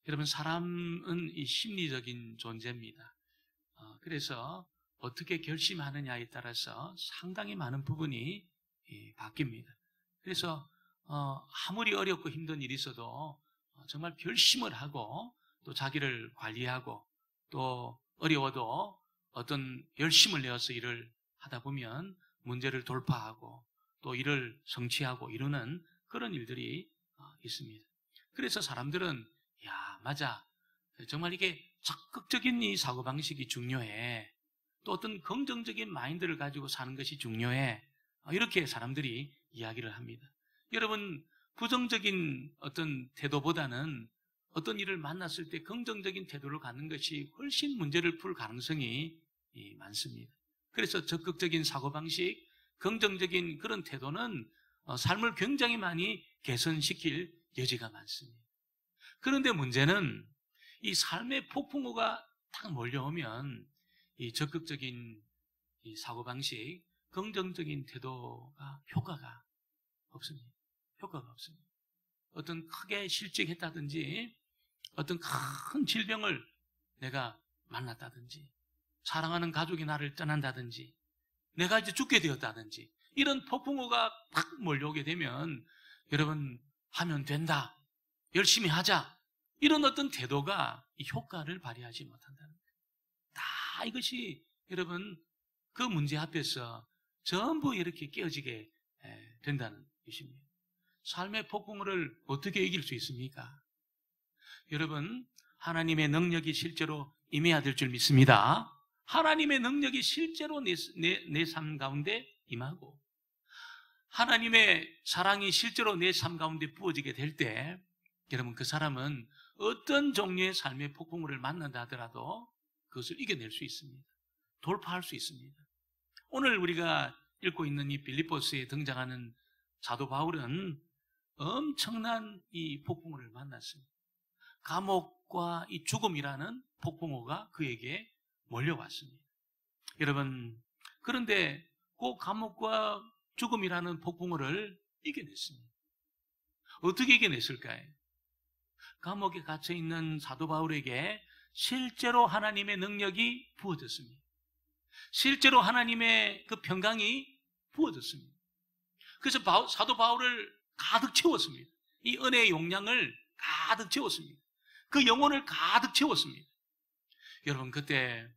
여러분, 사람은 이 심리적인 존재입니다. 그래서 어떻게 결심하느냐에 따라서 상당히 많은 부분이 바뀝니다. 그래서 아무리 어렵고 힘든 일이 있어도 정말 결심을 하고 또 자기를 관리하고 또 어려워도 어떤 열심을 내어서 일을 하다 보면 문제를 돌파하고 또 일을 성취하고 이루는 그런 일들이 있습니다. 그래서 사람들은 야, 맞아. 정말 이게 적극적인 이 사고방식이 중요해. 또 어떤 긍정적인 마인드를 가지고 사는 것이 중요해. 이렇게 사람들이 이야기를 합니다. 여러분, 부정적인 어떤 태도보다는 어떤 일을 만났을 때 긍정적인 태도를 갖는 것이 훨씬 문제를 풀 가능성이 많습니다. 그래서 적극적인 사고방식, 긍정적인 그런 태도는 삶을 굉장히 많이 개선시킬 여지가 많습니다. 그런데 문제는 이 삶의 폭풍우가 딱 몰려오면 이 적극적인 이 사고방식, 긍정적인 태도가 효과가 없습니다. 효과가 없습니다. 어떤 크게 실직했다든지 어떤 큰 질병을 내가 만났다든지 사랑하는 가족이 나를 떠난다든지 내가 이제 죽게 되었다든지 이런 폭풍우가 딱 몰려오게 되면 여러분, 하면 된다, 열심히 하자, 이런 어떤 태도가 이 효과를 발휘하지 못한다는 거예요. 다 이것이 여러분 그 문제 앞에서 전부 이렇게 깨어지게 된다는 것입니다. 삶의 폭풍우를 어떻게 이길 수 있습니까? 여러분, 하나님의 능력이 실제로 임해야 될 줄 믿습니다. 하나님의 능력이 실제로 내 삶 가운데 임하고 하나님의 사랑이 실제로 내 삶 가운데 부어지게 될 때 여러분, 그 사람은 어떤 종류의 삶의 폭풍우를 만난다 하더라도 그것을 이겨낼 수 있습니다. 돌파할 수 있습니다. 오늘 우리가 읽고 있는 이 빌립보스에 등장하는 사도 바울은 엄청난 이 폭풍우를 만났습니다. 감옥과 이 죽음이라는 폭풍우가 그에게 몰려왔습니다. 여러분, 그런데 그 감옥과 죽음이라는 폭풍우를 이겨냈습니다. 어떻게 이겨냈을까요? 감옥에 갇혀 있는 사도 바울에게 실제로 하나님의 능력이 부어졌습니다. 실제로 하나님의 그 평강이 부어졌습니다. 그래서 사도 바울을 가득 채웠습니다. 이 은혜의 용량을 가득 채웠습니다. 그 영혼을 가득 채웠습니다. 여러분, 그때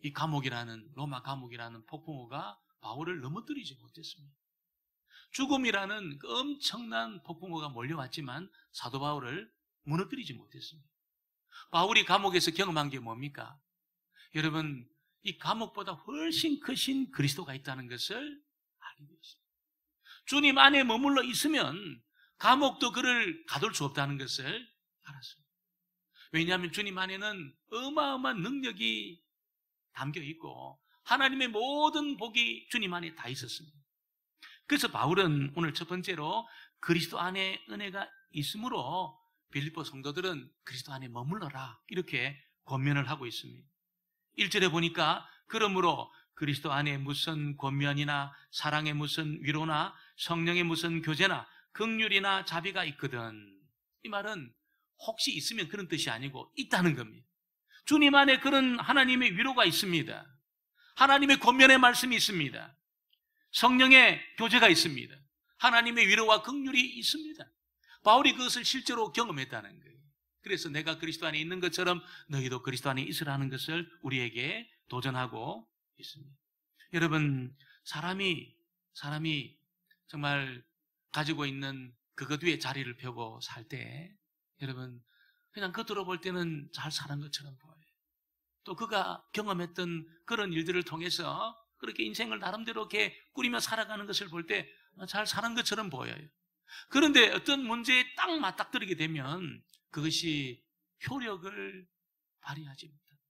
이 감옥이라는, 로마 감옥이라는 폭풍우가 바울을 넘어뜨리지 못했습니다. 죽음이라는 그 엄청난 폭풍우가 몰려왔지만 사도 바울을 무너뜨리지 못했습니다. 바울이 감옥에서 경험한 게 뭡니까? 여러분, 이 감옥보다 훨씬 크신 그리스도가 있다는 것을 알게 되었습니다. 주님 안에 머물러 있으면 감옥도 그를 가둘 수 없다는 것을 알았습니다. 왜냐하면 주님 안에는 어마어마한 능력이 담겨 있고 하나님의 모든 복이 주님 안에 다 있었습니다. 그래서 바울은 오늘 첫 번째로 그리스도 안에 은혜가 있으므로 빌립보 성도들은 그리스도 안에 머물러라, 이렇게 권면을 하고 있습니다. 1절에 보니까 그러므로 그리스도 안에 무슨 권면이나 사랑의 무슨 위로나 성령의 무슨 교제나 긍휼이나 자비가 있거든. 이 말은 혹시 있으면 그런 뜻이 아니고 있다는 겁니다. 주님 안에 그런 하나님의 위로가 있습니다. 하나님의 권면의 말씀이 있습니다. 성령의 교제가 있습니다. 하나님의 위로와 긍휼이 있습니다. 바울이 그것을 실제로 경험했다는 거예요. 그래서 내가 그리스도 안에 있는 것처럼 너희도 그리스도 안에 있으라는 것을 우리에게 도전하고 있습니다. 여러분, 사람이 정말 가지고 있는 그것 위에 자리를 펴고 살 때 여러분, 그냥 겉으로 볼 때는 잘 사는 것처럼 보여요. 또 그가 경험했던 그런 일들을 통해서 그렇게 인생을 나름대로 이렇게 꾸리며 살아가는 것을 볼 때 잘 사는 것처럼 보여요. 그런데 어떤 문제에 딱 맞닥뜨리게 되면 그것이 효력을 발휘하지 못합니다.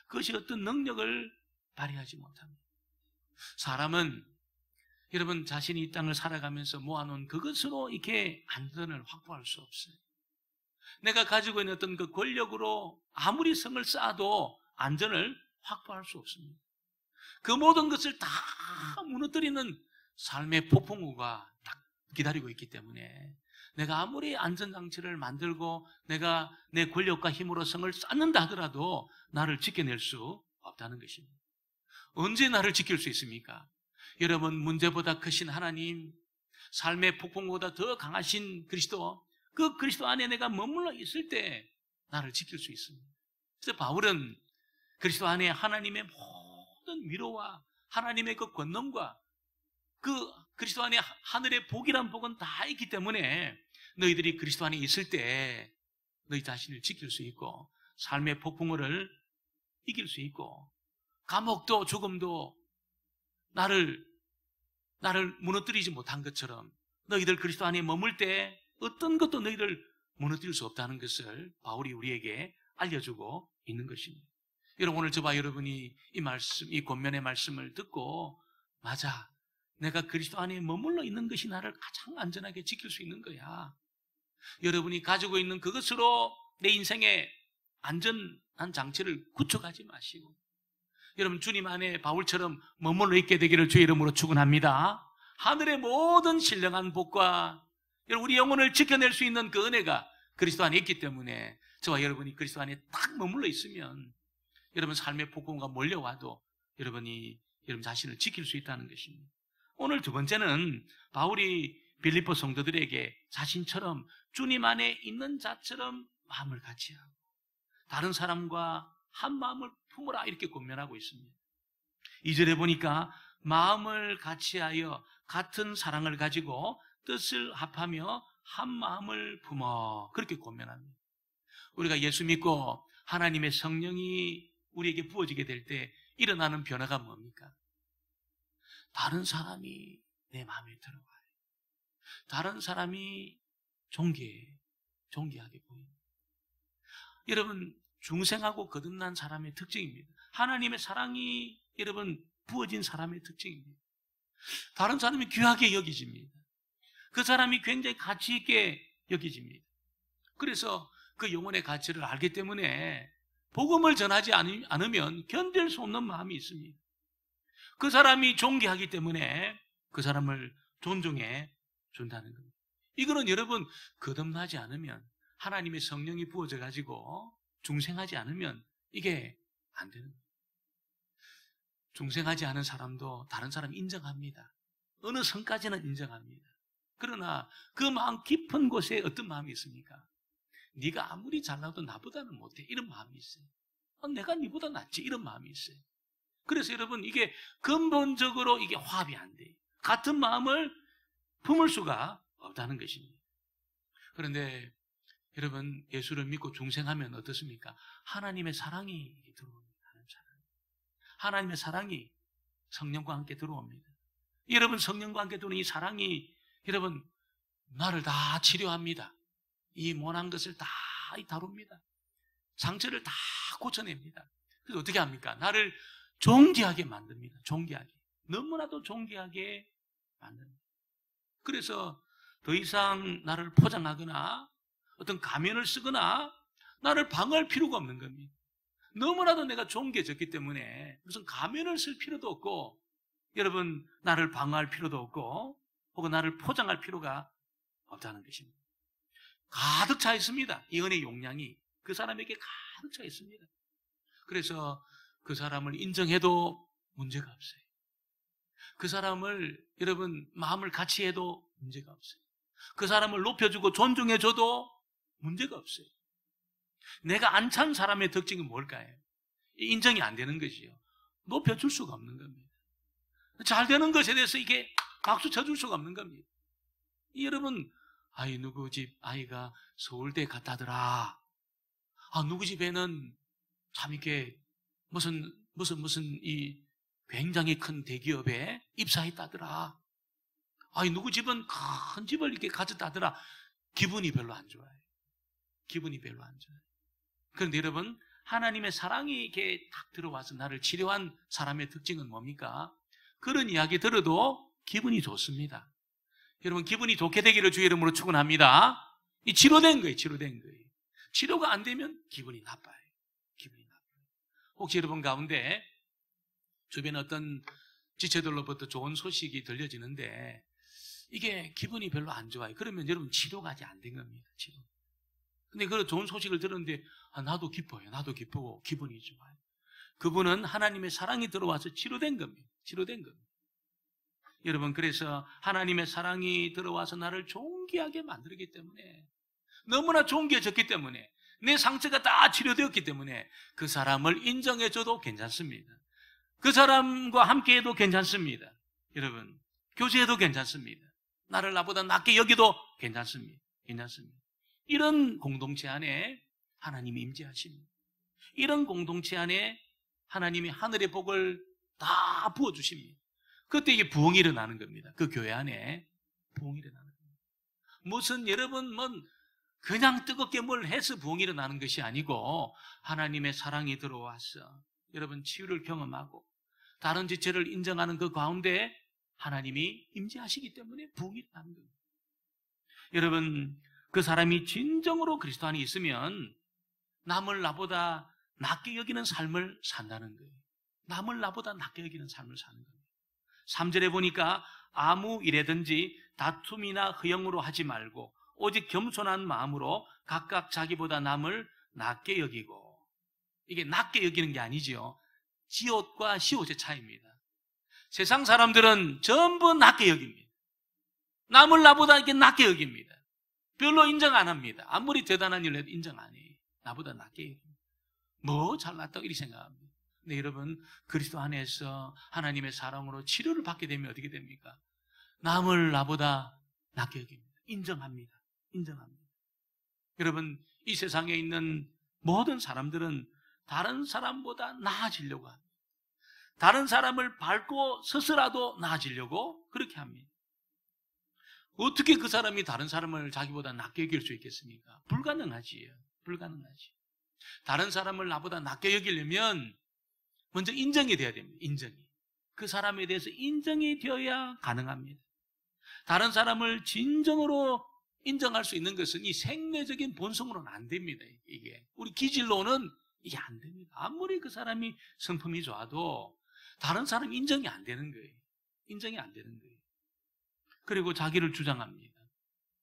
그것이 어떤 능력을 발휘하지 못합니다. 사람은 여러분, 자신이 이 땅을 살아가면서 모아놓은 그것으로 이렇게 안전을 확보할 수 없어요. 내가 가지고 있는 어떤 그 권력으로 아무리 성을 쌓아도 안전을 확보할 수 없습니다. 그 모든 것을 다 무너뜨리는 삶의 폭풍우가 딱 기다리고 있기 때문에 내가 아무리 안전장치를 만들고 내가 내 권력과 힘으로 성을 쌓는다 하더라도 나를 지켜낼 수 없다는 것입니다. 언제 나를 지킬 수 있습니까? 여러분, 문제보다 크신 하나님, 삶의 폭풍보다 더 강하신 그리스도, 그 그리스도 안에 내가 머물러 있을 때 나를 지킬 수 있습니다. 그래서 바울은 그리스도 안에 하나님의 모든 위로와 하나님의 그 권능과 그 그리스도 안에 하늘의 복이란 복은 다 있기 때문에 너희들이 그리스도 안에 있을 때 너희 자신을 지킬 수 있고 삶의 폭풍을 이길 수 있고 감옥도 죽음도 나를 무너뜨리지 못한 것처럼 너희들 그리스도 안에 머물 때 어떤 것도 너희를 무너뜨릴 수 없다는 것을 바울이 우리에게 알려주고 있는 것입니다. 여러분, 오늘 저와 여러분이 이 말씀, 이 권면의 말씀을 듣고 맞아, 내가 그리스도 안에 머물러 있는 것이 나를 가장 안전하게 지킬 수 있는 거야. 여러분이 가지고 있는 그것으로 내 인생의 안전한 장치를 구축하지 마시고 여러분, 주님 안에 바울처럼 머물러 있게 되기를 주의 이름으로 축원합니다. 하늘의 모든 신령한 복과 우리 영혼을 지켜낼 수 있는 그 은혜가 그리스도 안에 있기 때문에 저와 여러분이 그리스도 안에 딱 머물러 있으면 여러분 삶의 폭풍과 몰려와도 여러분이 여러분 자신을 지킬 수 있다는 것입니다. 오늘 두 번째는 바울이 빌립보 성도들에게 자신처럼 주님 안에 있는 자처럼 마음을 같이 하고 다른 사람과 한 마음을 품으라 이렇게 권면하고 있습니다. 2절에 보니까 마음을 같이하여 같은 사랑을 가지고 뜻을 합하며 한 마음을 품어 그렇게 권면합니다. 우리가 예수 믿고 하나님의 성령이 우리에게 부어지게 될 때 일어나는 변화가 뭡니까? 다른 사람이 내 마음에 들어와요. 다른 사람이 존귀하게 보입니다. 여러분, 중생하고 거듭난 사람의 특징입니다. 하나님의 사랑이 여러분 부어진 사람의 특징입니다. 다른 사람이 귀하게 여기집니다. 그 사람이 굉장히 가치 있게 여기집니다. 그래서 그 영혼의 가치를 알기 때문에 복음을 전하지 않으면 견딜 수 없는 마음이 있습니다. 그 사람이 존귀하기 때문에 그 사람을 존중해 준다는 겁니다. 이거는 여러분 거듭나지 않으면 하나님의 성령이 부어져 가지고 중생하지 않으면 이게 안 되는 거예요. 중생하지 않은 사람도 다른 사람 인정합니다. 어느 선까지는 인정합니다. 그러나 그 마음 깊은 곳에 어떤 마음이 있습니까? 네가 아무리 잘나도 나보다는 못해 이런 마음이 있어요. 내가 네보다 낫지 이런 마음이 있어요. 그래서 여러분 이게 근본적으로 이게 화합이 안 돼요. 같은 마음을 품을 수가 없다는 것입니다. 그런데 여러분 예수를 믿고 중생하면 어떻습니까? 하나님의 사랑이 들어옵니다. 하나님의 사랑이 성령과 함께 들어옵니다. 여러분 성령과 함께 들어오는 이 사랑이 여러분 나를 다 치료합니다. 이 모난 것을 다 다룹니다. 상처를 다 고쳐냅니다. 그래서 어떻게 합니까? 나를 존귀하게 만듭니다. 존귀하게. 너무나도 존귀하게 만듭니다. 그래서 더 이상 나를 포장하거나 어떤 가면을 쓰거나 나를 방어할 필요가 없는 겁니다. 너무나도 내가 존귀해졌기 때문에 무슨 가면을 쓸 필요도 없고 여러분 나를 방어할 필요도 없고 혹은 나를 포장할 필요가 없다는 것입니다. 가득 차 있습니다. 이 은혜의 용량이 그 사람에게 가득 차 있습니다. 그래서 그 사람을 인정해도 문제가 없어요. 그 사람을 여러분 마음을 같이 해도 문제가 없어요. 그 사람을 높여주고 존중해줘도 문제가 없어요. 내가 안 찬 사람의 특징은 뭘까요? 인정이 안 되는 것이요. 높여줄 수가 없는 겁니다. 잘 되는 것에 대해서 이게 박수 쳐줄 수가 없는 겁니다. 여러분, 누구 집 아이가 서울대 갔다더라. 누구 집에는 참 이렇게 무슨 이 굉장히 큰 대기업에 입사했다더라. 누구 집은 큰 집을 이렇게 가졌다더라. 기분이 별로 안 좋아요. 기분이 별로 안 좋아요. 그런데 여러분, 하나님의 사랑이 이렇게 딱 들어와서 나를 치료한 사람의 특징은 뭡니까? 그런 이야기 들어도 기분이 좋습니다. 여러분, 기분이 좋게 되기를 주의 이름으로 축원합니다. 이 치료된 거예요, 치료된 거예요. 치료가 안 되면 기분이 나빠요. 기분이 나빠요. 혹시 여러분 가운데 주변에 어떤 지체들로부터 좋은 소식이 들려지는데 이게 기분이 별로 안 좋아요. 그러면 여러분 치료가 아직 안 된 겁니다. 치료. 근데 그 좋은 소식을 들었는데 나도 기뻐요. 나도 기쁘고 기분이 좋아요. 그분은 하나님의 사랑이 들어와서 치료된 겁니다. 치료된 겁니다. 여러분, 그래서 하나님의 사랑이 들어와서 나를 존귀하게 만들기 때문에, 너무나 존귀해졌기 때문에, 내 상처가 다 치료되었기 때문에 그 사람을 인정해줘도 괜찮습니다. 그 사람과 함께해도 괜찮습니다. 여러분, 교제해도 괜찮습니다. 나를 나보다 낫게 여기도 괜찮습니다. 괜찮습니다. 이런 공동체 안에 하나님이 임재하십니다. 이런 공동체 안에 하나님이 하늘의 복을 다 부어주십니다. 그때 이게 부흥이 일어나는 겁니다. 그 교회 안에 부흥이 일어나는 겁니다. 무슨 여러분 그냥 뜨겁게 뭘 해서 부흥이 일어나는 것이 아니고 하나님의 사랑이 들어와서 여러분 치유를 경험하고 다른 지체를 인정하는 그 가운데 하나님이 임재하시기 때문에 부흥이 일어나는 겁니다. 여러분, 그 사람이 진정으로 그리스도 안에 있으면 남을 나보다 낫게 여기는 삶을 산다는 거예요. 남을 나보다 낫게 여기는 삶을 사는 겁니다. 3절에 보니까 아무 일에든지 다툼이나 허영으로 하지 말고 오직 겸손한 마음으로 각각 자기보다 남을 낫게 여기고, 이게 낫게 여기는 게 아니죠. 지옷과 시옷의 차이입니다. 세상 사람들은 전부 낫게 여깁니다. 남을 나보다 이렇게 낫게 여깁니다. 별로 인정 안 합니다. 아무리 대단한 일 해도 인정 안 해요. 나보다 낫게 여깁니다. 뭐 잘났다고 이렇게 생각합니다. 근데 여러분, 그리스도 안에서 하나님의 사랑으로 치료를 받게 되면 어떻게 됩니까? 남을 나보다 낫게 여깁니다. 인정합니다. 인정합니다. 여러분, 이 세상에 있는 모든 사람들은 다른 사람보다 나아지려고 합니다. 다른 사람을 밟고 서서라도 나아지려고 그렇게 합니다. 어떻게 그 사람이 다른 사람을 자기보다 낫게 여길 수 있겠습니까? 불가능하지요. 불가능하지. 다른 사람을 나보다 낫게 여기려면 먼저 인정이 돼야 됩니다. 인정이. 그 사람에 대해서 인정이 되어야 가능합니다. 다른 사람을 진정으로 인정할 수 있는 것은 이 생내적인 본성으로는 안 됩니다. 이게 우리 기질로는 이게 안 됩니다. 아무리 그 사람이 성품이 좋아도 다른 사람 인정이 안 되는 거예요. 인정이 안 되는 거예요. 그리고 자기를 주장합니다.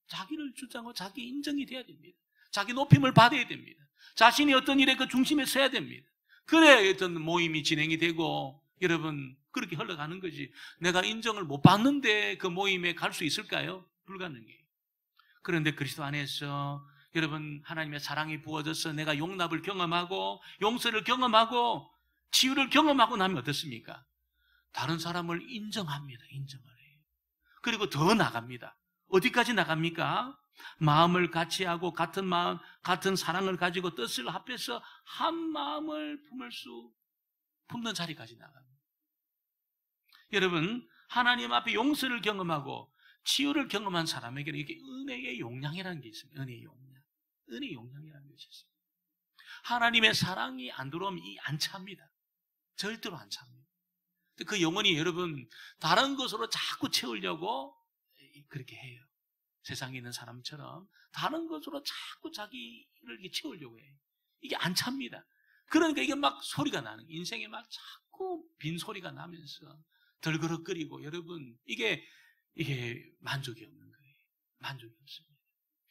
자기를 주장하고 자기 인정이 돼야 됩니다. 자기 높임을 받아야 됩니다. 자신이 어떤 일에 그 중심에 서야 됩니다. 그래야 어떤 모임이 진행이 되고, 여러분, 그렇게 흘러가는 거지. 내가 인정을 못 받는데 그 모임에 갈 수 있을까요? 불가능해요. 그런데 그리스도 안에서 여러분, 하나님의 사랑이 부어져서 내가 용납을 경험하고 용서를 경험하고 치유를 경험하고 나면 어떻습니까? 다른 사람을 인정합니다. 인정을 해요. 그리고 더 나갑니다. 어디까지 나갑니까? 마음을 같이 하고 같은 마음, 같은 사랑을 가지고 뜻을 합해서 한 마음을 품는 자리까지 나갑니다. 여러분, 하나님 앞에 용서를 경험하고 치유를 경험한 사람에게는 이게 은혜의 용량이라는 게 있습니다. 은혜의 용량. 은혜의 용량이라는 것이 있습니다. 하나님의 사랑이 안 들어오면 안 찹니다. 절대로 안 찹니다. 그 영혼이 여러분, 다른 것으로 자꾸 채우려고 그렇게 해요. 세상에 있는 사람처럼 다른 것으로 자꾸 자기를 채우려고 해요. 이게 안 찹니다. 그러니까 이게 막 소리가 나는 거예요. 인생에 막 자꾸 빈 소리가 나면서 덜그럭거리고, 여러분, 이게 만족이 없는 거예요. 만족이 없습니다.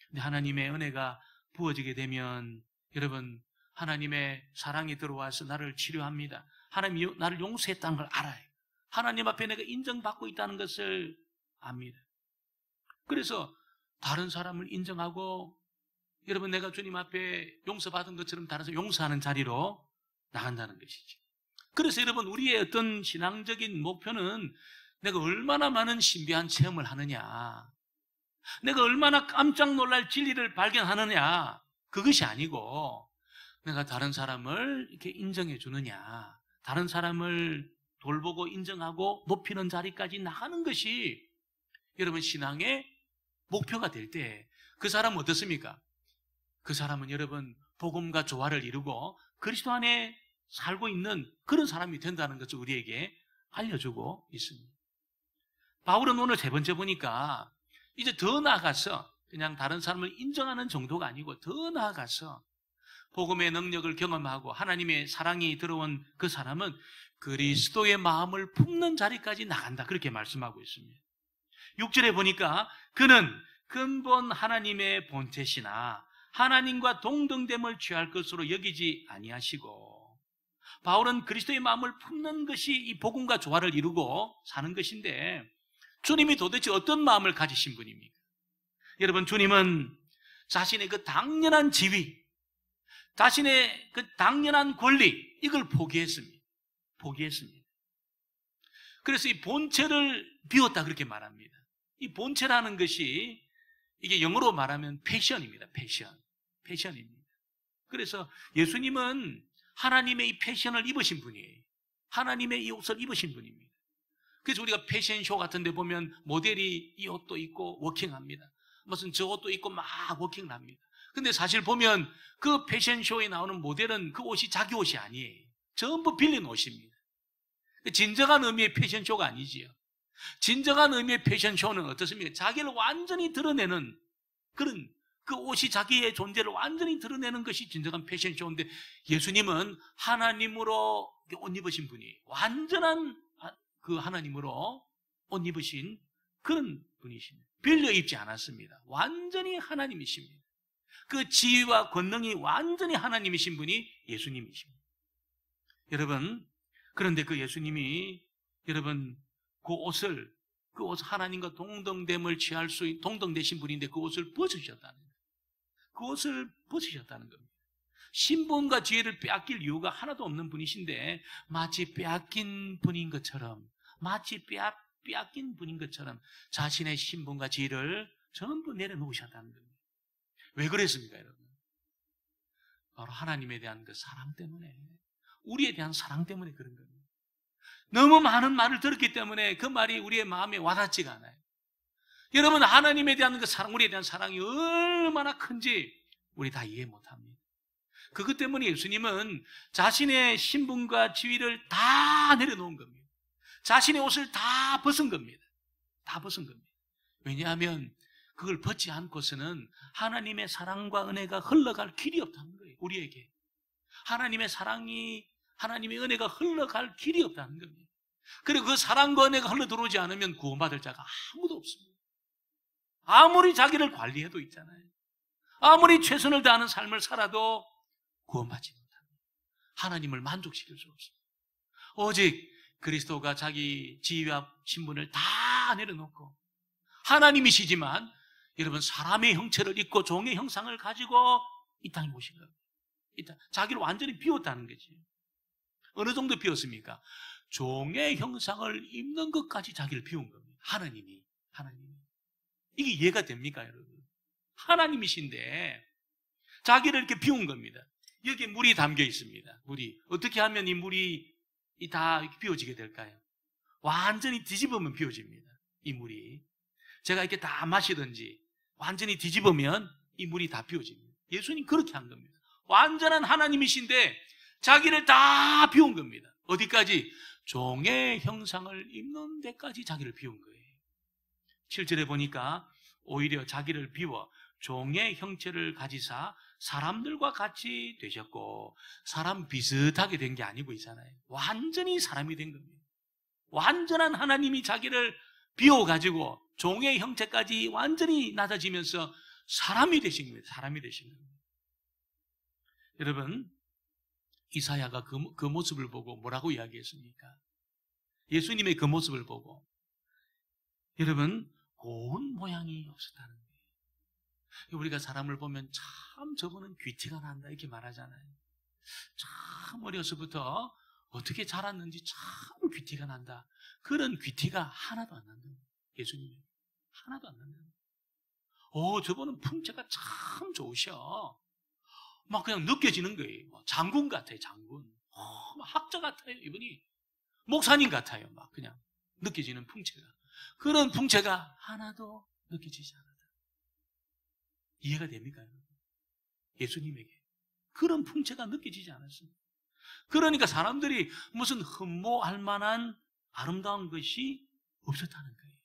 근데 하나님의 은혜가 부어지게 되면 여러분, 하나님의 사랑이 들어와서 나를 치료합니다. 하나님이 나를 용서했다는 걸 알아요. 하나님 앞에 내가 인정받고 있다는 것을 압니다. 그래서 다른 사람을 인정하고, 여러분, 내가 주님 앞에 용서받은 것처럼 다른 사람 용서하는 자리로 나간다는 것이죠. 그래서 여러분, 우리의 어떤 신앙적인 목표는 내가 얼마나 많은 신비한 체험을 하느냐, 내가 얼마나 깜짝 놀랄 진리를 발견하느냐, 그것이 아니고 내가 다른 사람을 이렇게 인정해 주느냐, 다른 사람을 돌보고 인정하고 높이는 자리까지 나가는 것이 여러분 신앙의 목표가 될 때 그 사람은 어떻습니까? 그 사람은 여러분 복음과 조화를 이루고 그리스도 안에 살고 있는 그런 사람이 된다는 것을 우리에게 알려주고 있습니다. 바울은 오늘 세 번째 보니까 이제 더 나아가서 그냥 다른 사람을 인정하는 정도가 아니고 더 나아가서 복음의 능력을 경험하고 하나님의 사랑이 들어온 그 사람은 그리스도의 마음을 품는 자리까지 나간다, 그렇게 말씀하고 있습니다. 6절에 보니까 그는 근본 하나님의 본체시나 하나님과 동등됨을 취할 것으로 여기지 아니하시고, 바울은 그리스도의 마음을 품는 것이 이 복음과 조화를 이루고 사는 것인데, 주님이 도대체 어떤 마음을 가지신 분입니까? 여러분, 주님은 자신의 그 당연한 지위, 자신의 그 당연한 권리, 이걸 포기했습니다. 포기했습니다. 그래서 이 본체를 비웠다, 그렇게 말합니다. 이 본체라는 것이 이게 영어로 말하면 패션입니다. 패션입니다. 그래서 예수님은 하나님의 이 패션을 입으신 분이에요. 하나님의 이 옷을 입으신 분입니다. 그래서 우리가 패션쇼 같은 데 보면 모델이 이 옷도 입고 워킹합니다. 무슨 저 옷도 입고 막 워킹을 합니다. 근데 사실 보면 그 패션쇼에 나오는 모델은 그 옷이 자기 옷이 아니에요. 전부 빌린 옷입니다. 진정한 의미의 패션쇼가 아니지요. 진정한 의미의 패션쇼는 어떻습니까? 자기를 완전히 드러내는 그런, 그 옷이 자기의 존재를 완전히 드러내는 것이 진정한 패션쇼인데, 예수님은 하나님으로 옷 입으신 분이, 완전한 그 하나님으로 옷 입으신 그런 분이십니다. 빌려 입지 않았습니다. 완전히 하나님이십니다. 그 지위와 권능이 완전히 하나님이신 분이 예수님이십니다. 여러분, 그런데 그 예수님이, 여러분, 그 옷 하나님과 동등됨을 취할 수, 동등되신 분인데 그 옷을 벗으셨다는 거예요. 그 옷을 벗으셨다는 겁니다. 신분과 지혜를 빼앗길 이유가 하나도 없는 분이신데, 마치 빼앗긴 분인 것처럼, 자신의 신분과 지혜를 전부 내려놓으셨다는 겁니다. 왜 그랬습니까, 여러분? 바로 하나님에 대한 그 사랑 때문에, 우리에 대한 사랑 때문에 그런 겁니다. 너무 많은 말을 들었기 때문에 그 말이 우리의 마음에 와닿지가 않아요. 여러분, 하나님에 대한 그 사랑, 우리에 대한 사랑이 얼마나 큰지 우리 다 이해 못합니다. 그것 때문에 예수님은 자신의 신분과 지위를 다 내려놓은 겁니다. 자신의 옷을 다 벗은 겁니다. 다 벗은 겁니다. 왜냐하면 그걸 벗지 않고서는 하나님의 사랑과 은혜가 흘러갈 길이 없다는 거예요. 우리에게 하나님의 사랑이, 하나님의 은혜가 흘러갈 길이 없다는 겁니다. 그리고 그 사랑과 은혜가 흘러들어오지 않으면 구원받을 자가 아무도 없습니다. 아무리 자기를 관리해도 있잖아요. 아무리 최선을 다하는 삶을 살아도 구원받지 못합니다. 하나님을 만족시킬 수 없습니다. 오직 그리스도가 자기 지위와 신분을 다 내려놓고, 하나님이시지만 여러분 사람의 형체를 입고 종의 형상을 가지고 이 땅에 오신 겁니다. 자기를 완전히 비웠다는 거지. 어느 정도 비웠습니까? 종의 형상을 입는 것까지 자기를 비운 겁니다. 하나님이. 이게 이해가 됩니까, 여러분? 하나님이신데 자기를 이렇게 비운 겁니다. 여기에 물이 담겨 있습니다. 물이. 어떻게 하면 이 물이 다 비워지게 될까요? 완전히 뒤집으면 비워집니다. 이 물이. 제가 이렇게 다 마시든지 완전히 뒤집으면 이 물이 다 비워집니다. 예수님 그렇게 한 겁니다. 완전한 하나님이신데 자기를 다 비운 겁니다. 어디까지? 종의 형상을 입는 데까지 자기를 비운 거예요. 7절에 보니까 오히려 자기를 비워 종의 형체를 가지사 사람들과 같이 되셨고, 사람 비슷하게 된 게 아니고 있잖아요. 완전히 사람이 된 겁니다. 완전한 하나님이 자기를 비워가지고 종의 형체까지 완전히 낮아지면서 사람이 되신 겁니다. 사람이 되신 겁니다. 여러분, 이사야가 그 모습을 보고 뭐라고 이야기했습니까? 예수님의 그 모습을 보고, 여러분, 고운 모양이 없었다는 거예요. 우리가 사람을 보면 참 저거는 귀티가 난다 이렇게 말하잖아요. 참 어려서부터 어떻게 자랐는지 참 귀티가 난다. 그런 귀티가 하나도 안 난다. 예수님이 하나도 안 난다. 저분은 품체가 참 좋으셔. 막 그냥 느껴지는 거예요. 장군 같아요, 장군. 학자 같아요, 이분이. 목사님 같아요, 막 그냥 느껴지는 풍채가. 그런 풍채가 하나도 느껴지지 않았다. 이해가 됩니까? 예수님에게 그런 풍채가 느껴지지 않았습니다. 그러니까 사람들이 무슨 흠모할 만한 아름다운 것이 없었다는 거예요.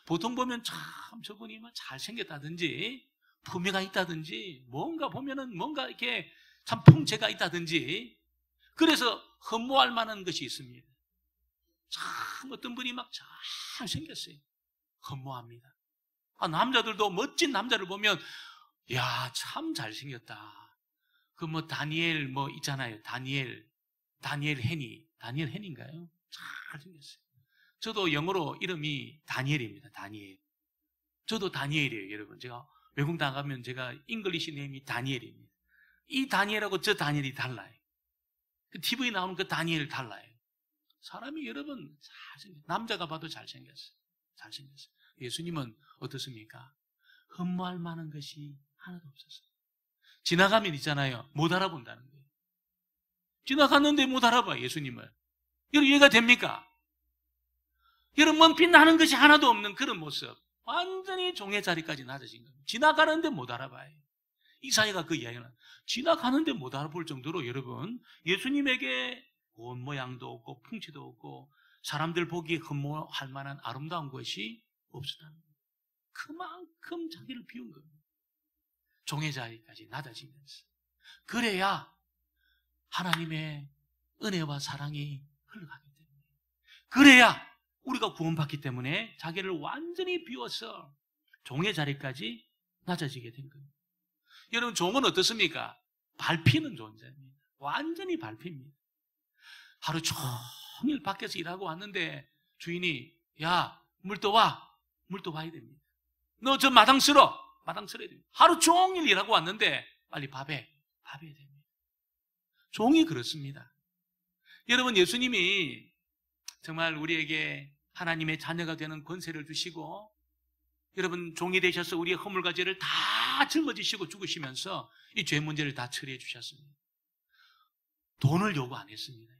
보통 보면 참 저분이 잘생겼다든지 품위가 있다든지 뭔가 보면은 뭔가 이렇게 참 풍채가 있다든지, 그래서 흠모할 만한 것이 있습니다. 참 어떤 분이 막 잘생겼어요. 허무합니다. 남자들도 멋진 남자를 보면 야, 참 잘생겼다. 그 다니엘 있잖아요. 다니엘 헤니인가요? 잘생겼어요. 저도 영어로 이름이 다니엘입니다. 다니엘. 저도 다니엘이에요, 여러분. 제가 외국 나가면 제가 잉글리시 네임이 다니엘입니다. 이 다니엘하고 저 다니엘이 달라요. 그 TV에 나오는 그 다니엘 달라요. 사람이 여러분 잘생겼어요. 남자가 봐도 잘생겼어요. 잘생겼어요. 예수님은 어떻습니까? 흠모할 만한 것이 하나도 없었어요. 지나가면 있잖아요. 못 알아본다는 거예요. 지나갔는데 못 알아봐, 예수님을. 여러분, 이해가 됩니까? 여러분, 빛나는 것이 하나도 없는 그런 모습. 완전히 종의 자리까지 낮아진 겁니다. 지나가는데 못 알아봐요. 이사야가 그 이야기는 지나가는데 못 알아볼 정도로 여러분, 예수님에게 온 모양도 없고 풍치도 없고 사람들 보기에 흠모할 만한 아름다운 것이 없었다는 거예요. 그만큼 자기를 비운 겁니다. 종의 자리까지 낮아지면서. 그래야 하나님의 은혜와 사랑이 흘러가기 때문에. 그래야 우리가 구원받기 때문에 자기를 완전히 비워서 종의 자리까지 낮아지게 된 겁니다. 여러분, 종은 어떻습니까? 밟히는 존재입니다. 완전히 밟힙니다. 하루 종일 밖에서 일하고 왔는데 주인이 야, 물 떠와. 물 떠와야 됩니다. 너 저 마당 쓸어야 됩니다. 하루 종일 일하고 왔는데 빨리 밥해야 됩니다. 종이 그렇습니다. 여러분, 예수님이 정말 우리에게 하나님의 자녀가 되는 권세를 주시고 여러분, 종이 되셔서 우리의 허물과 죄를 다 짊어지시고 죽으시면서 이 죄 문제를 다 처리해 주셨습니다. 돈을 요구 안 했습니다.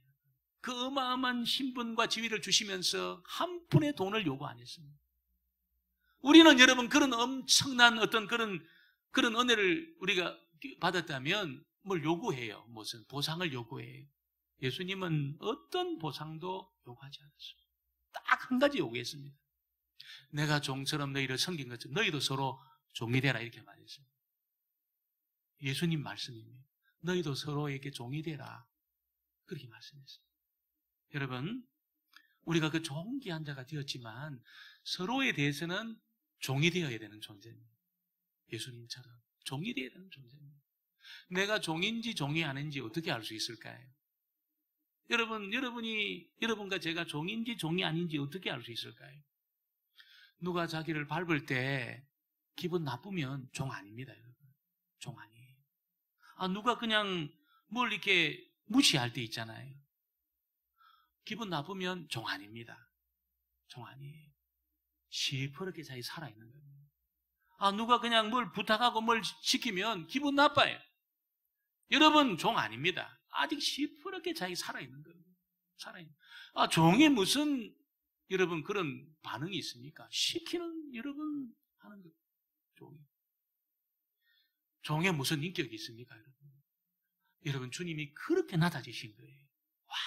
그 어마어마한 신분과 지위를 주시면서 한 푼의 돈을 요구 안 했습니다. 우리는 여러분, 그런 엄청난 어떤 그런 은혜를 우리가 받았다면 뭘 요구해요? 무슨 보상을 요구해요? 예수님은 어떤 보상도 요구하지 않았어요. 딱 한 가지 요구했습니다. 내가 종처럼 너희를 섬긴 것처럼 너희도 서로 종이 되라, 이렇게 말했어요. 예수님 말씀입니다. 너희도 서로에게 종이 되라, 그렇게 말씀했어요. 여러분, 우리가 그 존귀한 자가 되었지만 서로에 대해서는 종이 되어야 되는 존재입니다. 예수님처럼 종이 되어야 되는 존재입니다. 내가 종인지 종이 아닌지 어떻게 알 수 있을까요? 여러분과 제가 종인지 종이 아닌지 어떻게 알 수 있을까요? 누가 자기를 밟을 때 기분 나쁘면 종 아닙니다, 여러분. 종 아니에요. 누가 그냥 뭘 이렇게 무시할 때 있잖아요. 기분 나쁘면 종 아닙니다. 종 아니에요. 시퍼렇게 자기 살아있는 겁니다. 누가 그냥 뭘 부탁하고 뭘 시키면 기분 나빠요. 여러분, 종 아닙니다. 아직 시퍼렇게 자기 살아있는 겁니다. 살아있는. 종이 무슨 여러분 그런 반응이 있습니까? 시키는 여러분 하는 거. 종에 무슨 인격이 있습니까, 여러분? 여러분, 주님이 그렇게 낮아지신 거예요.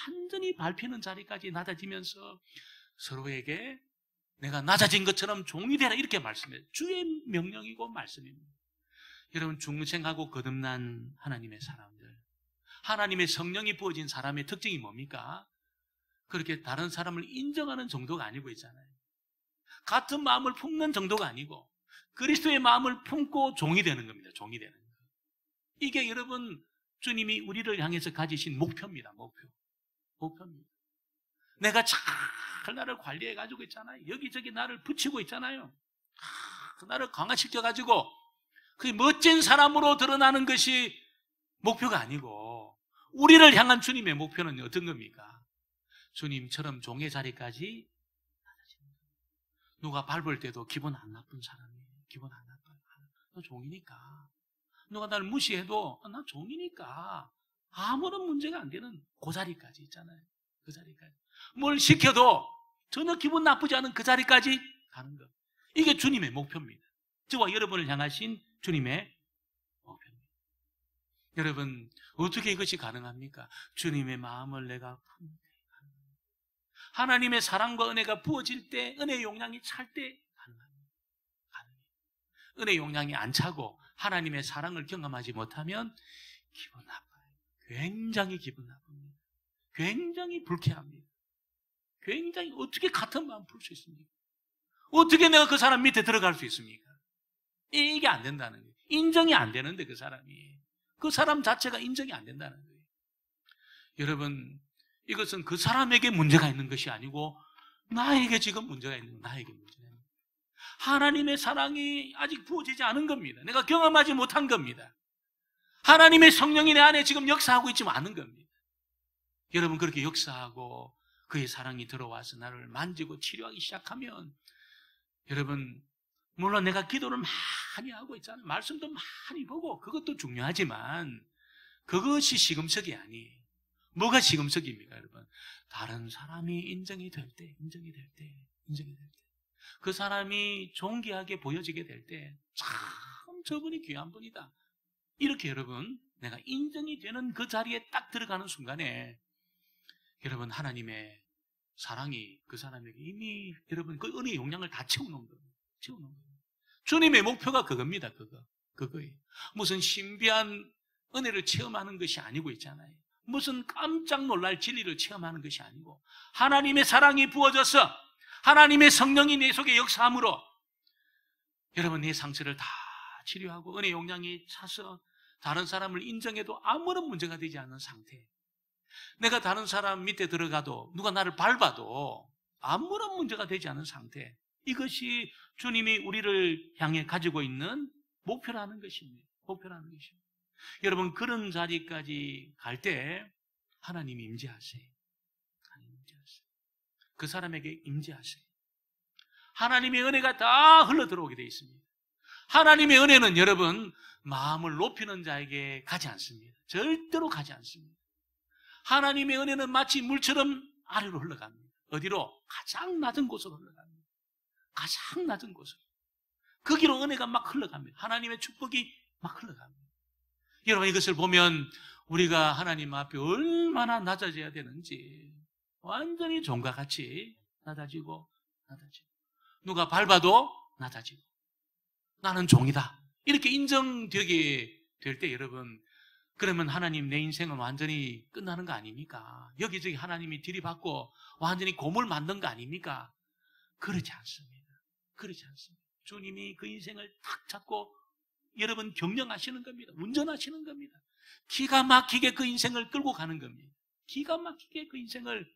완전히 밟히는 자리까지 낮아지면서 서로에게 내가 낮아진 것처럼 종이 되라, 이렇게 말씀해요. 주의 명령이고 말씀입니다. 여러분, 중생하고 거듭난 하나님의 사람들, 하나님의 성령이 부어진 사람의 특징이 뭡니까? 그렇게 다른 사람을 인정하는 정도가 아니고 있잖아요. 같은 마음을 품는 정도가 아니고 그리스도의 마음을 품고 종이 되는 겁니다. 종이 되는 거예요. 이게 여러분, 주님이 우리를 향해서 가지신 목표입니다. 목표입니다. 내가 잘 나를 관리해가지고 있잖아요. 여기저기 나를 붙이고 있잖아요. 나를 강화시켜가지고 그 멋진 사람으로 드러나는 것이 목표가 아니고 우리를 향한 주님의 목표는 어떤 겁니까? 주님처럼 종의 자리까지 낮아지는 거예요. 누가 밟을 때도 기분 안 나쁜 사람이에요. 기분 안 나빠요. 너 종이니까. 누가 나를 무시해도 나 종이니까 아무런 문제가 안 되는 그 자리까지 있잖아요. 그 자리까지. 뭘 시켜도 전혀 기분 나쁘지 않은 그 자리까지 가는 것. 이게 주님의 목표입니다. 저와 여러분을 향하신 주님의 목표입니다. 여러분, 어떻게 이것이 가능합니까? 주님의 마음을 내가 품게 가능합니다. 하나님의 사랑과 은혜가 부어질 때, 은혜의 용량이 찰 때 가능합니다. 은혜의 용량이 안 차고 하나님의 사랑을 경험하지 못하면 기분 나빠요. 굉장히 기분 나쁩니다. 굉장히 불쾌합니다. 굉장히 어떻게 같은 마음 풀 수 있습니까? 어떻게 내가 그 사람 밑에 들어갈 수 있습니까? 이게 안 된다는 거예요. 인정이 안 되는데 그 사람이. 그 사람 자체가 인정이 안 된다는 거예요. 여러분, 이것은 그 사람에게 문제가 있는 것이 아니고 나에게 지금 문제가 있는 거예요. 나에게 문제가 있는 거예요. 하나님의 사랑이 아직 부어지지 않은 겁니다. 내가 경험하지 못한 겁니다. 하나님의 성령이 내 안에 지금 역사하고 있지 않은 겁니다. 여러분, 그렇게 역사하고 그의 사랑이 들어와서 나를 만지고 치료하기 시작하면, 여러분, 물론 내가 기도를 많이 하고 있잖아요. 말씀도 많이 보고 그것도 중요하지만 그것이 시금석이 아니에요. 뭐가 시금석입니까, 여러분? 다른 사람이 인정이 될 때, 인정이 될 때, 인정이 될 때, 그 사람이 존귀하게 보여지게 될 때, 참 저분이 귀한 분이다. 이렇게 여러분, 내가 인정이 되는 그 자리에 딱 들어가는 순간에 여러분, 하나님의 사랑이 그 사람에게 이미 여러분 그 은혜의 용량을 다 채워놓은 거예요. 채워놓은 거예요. 주님의 목표가 그겁니다. 그거예요. 무슨 신비한 은혜를 체험하는 것이 아니고 있잖아요. 무슨 깜짝 놀랄 진리를 체험하는 것이 아니고 하나님의 사랑이 부어져서 하나님의 성령이 내 속에 역사함으로 여러분 내 상처를 다 치료하고 은혜의 용량이 차서 다른 사람을 인정해도 아무런 문제가 되지 않는 상태. 내가 다른 사람 밑에 들어가도 누가 나를 밟아도 아무런 문제가 되지 않은 상태. 이것이 주님이 우리를 향해 가지고 있는 목표라는 것입니다. 목표라는 것입니다. 여러분, 그런 자리까지 갈 때 하나님이 임재하세요. 하나님 임재하세요. 그 사람에게 임재하세요. 하나님의 은혜가 다 흘러 들어오게 되어 있습니다. 하나님의 은혜는 여러분 마음을 높이는 자에게 가지 않습니다. 절대로 가지 않습니다. 하나님의 은혜는 마치 물처럼 아래로 흘러갑니다. 어디로? 가장 낮은 곳으로 흘러갑니다. 가장 낮은 곳으로. 거기로 은혜가 막 흘러갑니다. 하나님의 축복이 막 흘러갑니다. 여러분, 이것을 보면 우리가 하나님 앞에 얼마나 낮아져야 되는지 완전히 종과 같이 낮아지고 누가 밟아도 낮아지고 나는 종이다 이렇게 인정되게 될 때 여러분, 그러면 하나님 내 인생은 완전히 끝나는 거 아닙니까? 여기저기 하나님이 들이받고 완전히 고물 만든 거 아닙니까? 그렇지 않습니다. 그렇지 않습니다. 주님이 그 인생을 탁 잡고 여러분 경영하시는 겁니다. 운전하시는 겁니다. 기가 막히게 그 인생을 끌고 가는 겁니다. 기가 막히게 그 인생을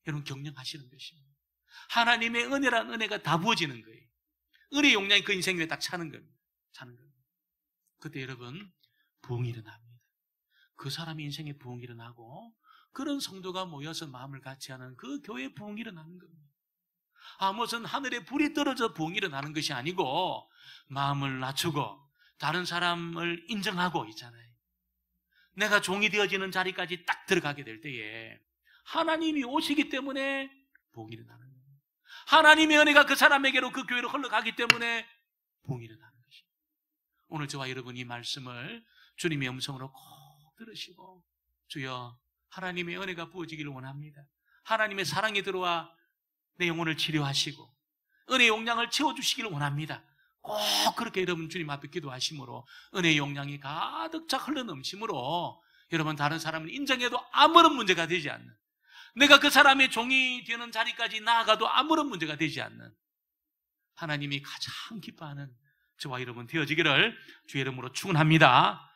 여러분 경영하시는 것입니다. 하나님의 은혜란 은혜가 다 부어지는 거예요. 은혜 용량이 그 인생 위에 딱 차는 겁니다. 차는 겁니다. 그때 여러분 부흥이 일어납니다. 그 사람의 인생에 부흥이 일어나고 그런 성도가 모여서 마음을 같이 하는 그 교회에 부흥이 일어나는 겁니다. 무슨 하늘에 불이 떨어져 부흥이 일어나는 것이 아니고 마음을 낮추고 다른 사람을 인정하고 있잖아요. 내가 종이 되어지는 자리까지 딱 들어가게 될 때에 하나님이 오시기 때문에 부흥이 일어나는 거예요. 하나님의 은혜가 그 사람에게로 그 교회로 흘러가기 때문에 부흥이 일어나는 것입니다. 오늘 저와 여러분이 이 말씀을 주님의 음성으로 꼭 들으시고 주여 하나님의 은혜가 부어지기를 원합니다. 하나님의 사랑이 들어와 내 영혼을 치료하시고 은혜의 용량을 채워주시기를 원합니다. 꼭 그렇게 여러분 주님 앞에 기도하심으로 은혜의 용량이 가득 차 흘러넘침으로 여러분 다른 사람을 인정해도 아무런 문제가 되지 않는, 내가 그 사람의 종이 되는 자리까지 나아가도 아무런 문제가 되지 않는 하나님이 가장 기뻐하는 저와 여러분 되어지기를 주의 이름으로 축원합니다.